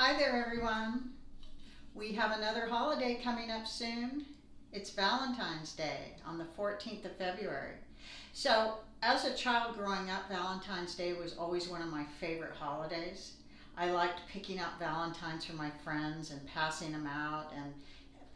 Hi there, everyone. We have another holiday coming up soon. It's Valentine's Day on the 14th of February. So, as a child growing up, Valentine's Day was always one of my favorite holidays. I liked picking up Valentines for my friends and passing them out and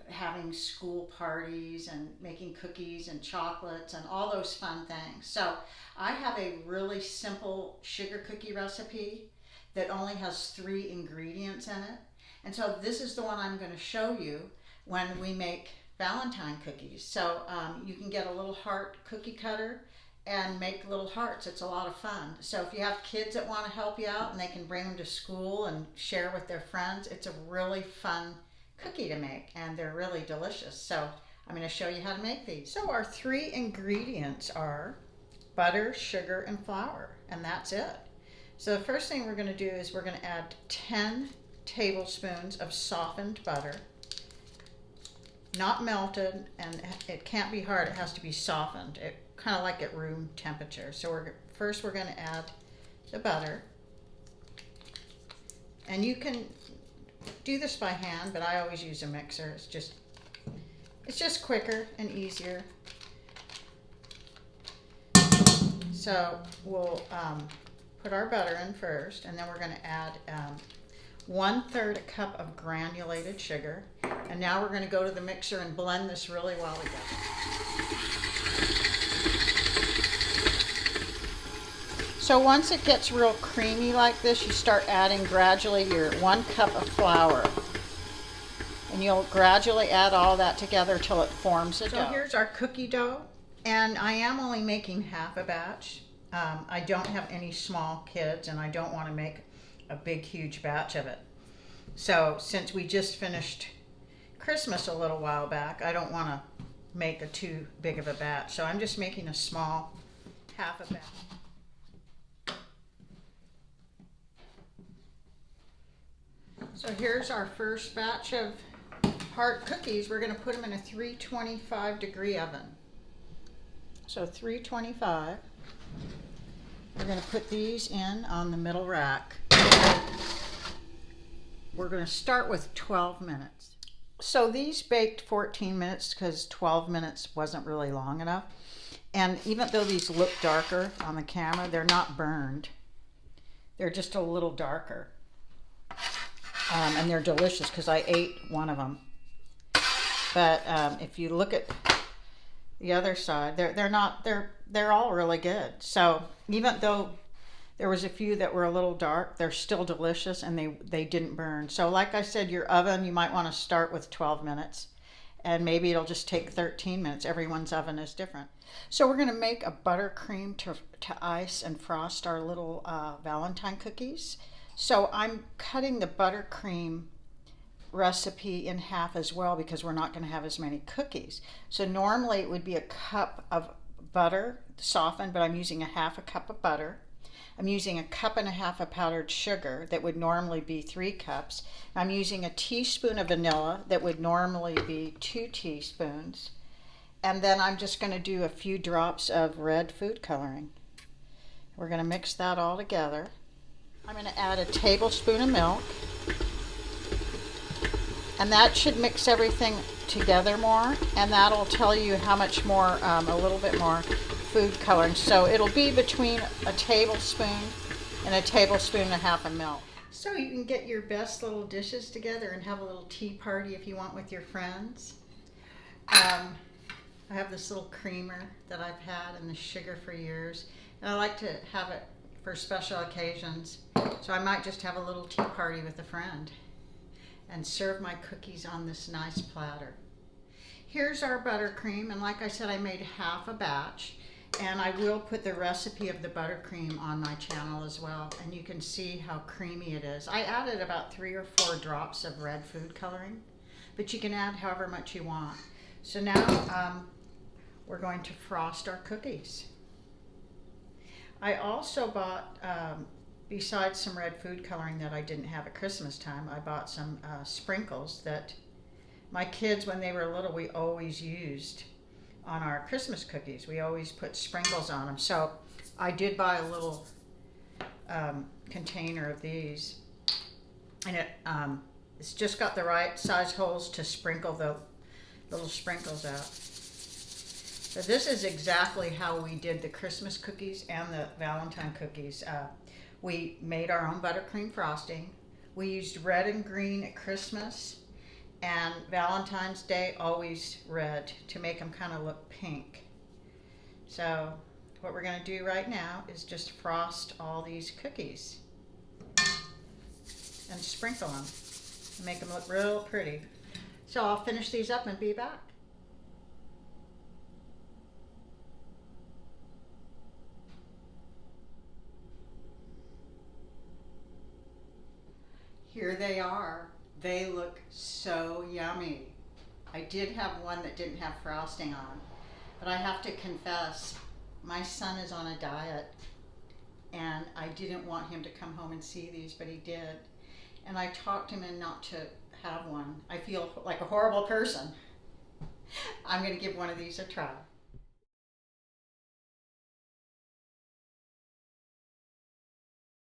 having school parties and making cookies and chocolates and all those fun things. So, I have a really simple sugar cookie recipe that only has 3 ingredients in it. And so this is the one I'm going to show you when we make Valentine cookies. So you can get a little heart cookie cutter and make little hearts. It's a lot of fun. So if you have kids that want to help you out and they can bring them to school and share with their friends, it's a really fun cookie to make and they're really delicious. So I'm going to show you how to make these. So our 3 ingredients are butter, sugar, and flour, and that's it. So the first thing we're going to do is we're going to add 10 tablespoons of softened butter, not melted, and it can't be hard, it has to be softened, kind of like at room temperature. So first we're going to add the butter, and you can do this by hand, but I always use a mixer. It's just quicker and easier. So we'll put our butter in first, and then we're going to add 1/3 cup of granulated sugar. And now we're going to go to the mixer and blend this really well together. So once it gets real creamy like this, you start adding gradually your 1 cup of flour. And you'll gradually add all that together till it forms a dough. So here's our cookie dough, and I am only making half a batch. I don't have any small kids and I don't want to make a big huge batch of it. So since we just finished Christmas a little while back, I don't want to make a too big of a batch. So I'm just making a small half a batch. So here's our first batch of heart cookies. We're going to put them in a 325 degree oven. So 325. We're going to put these in on the middle rack. We're going to start with 12 minutes. So these baked 14 minutes because 12 minutes wasn't really long enough. And even though these look darker on the camera, they're not burned. They're just a little darker. And they're delicious because I ate one of them. But if you look at the other side, they're all really good. So even though there was a few that were a little dark, they're still delicious and they didn't burn. So like I said, your oven, you might want to start with 12 minutes and maybe it'll just take 13 minutes. Everyone's oven is different. So we're going to make a buttercream to ice and frost our little Valentine cookies. So I'm cutting the buttercream recipe in half as well because we're not going to have as many cookies. So normally it would be a cup of butter softened, but I'm using a half a cup of butter. I'm using a cup and a half of powdered sugar that would normally be 3 cups. I'm using a teaspoon of vanilla that would normally be 2 teaspoons. And then I'm just going to do a few drops of red food coloring. We're going to mix that all together. I'm going to add a tablespoon of milk. And that should mix everything together more, and that'll tell you how much more, a little bit more food coloring. So it'll be between a tablespoon and a tablespoon and a half of milk. So you can get your best little dishes together and have a little tea party if you want with your friends. I have this little creamer that I've had and the sugar for years, and I like to have it for special occasions. So I might just have a little tea party with a friend and serve my cookies on this nice platter. Here's our buttercream, and like I said, I made half a batch, and I will put the recipe of the buttercream on my channel as well, and you can see how creamy it is. I added about 3 or 4 drops of red food coloring, but you can add however much you want. So now we're going to frost our cookies. I also bought besides some red food coloring that I didn't have at Christmas time, I bought some sprinkles that my kids, when they were little, we always used on our Christmas cookies. We always put sprinkles on them. So I did buy a little container of these. And it's just got the right size holes to sprinkle the little sprinkles out. So this is exactly how we did the Christmas cookies and the Valentine cookies. We made our own buttercream frosting. We used red and green at Christmas, and Valentine's Day always red to make them kind of look pink. So what we're going to do right now is just frost all these cookies and sprinkle them and make them look real pretty. So I'll finish these up and be back. Here they are. They look so yummy. I did have one that didn't have frosting on, but I have to confess, my son is on a diet and I didn't want him to come home and see these, but he did. And I talked him in not to have one. I feel like a horrible person. I'm going to give one of these a try.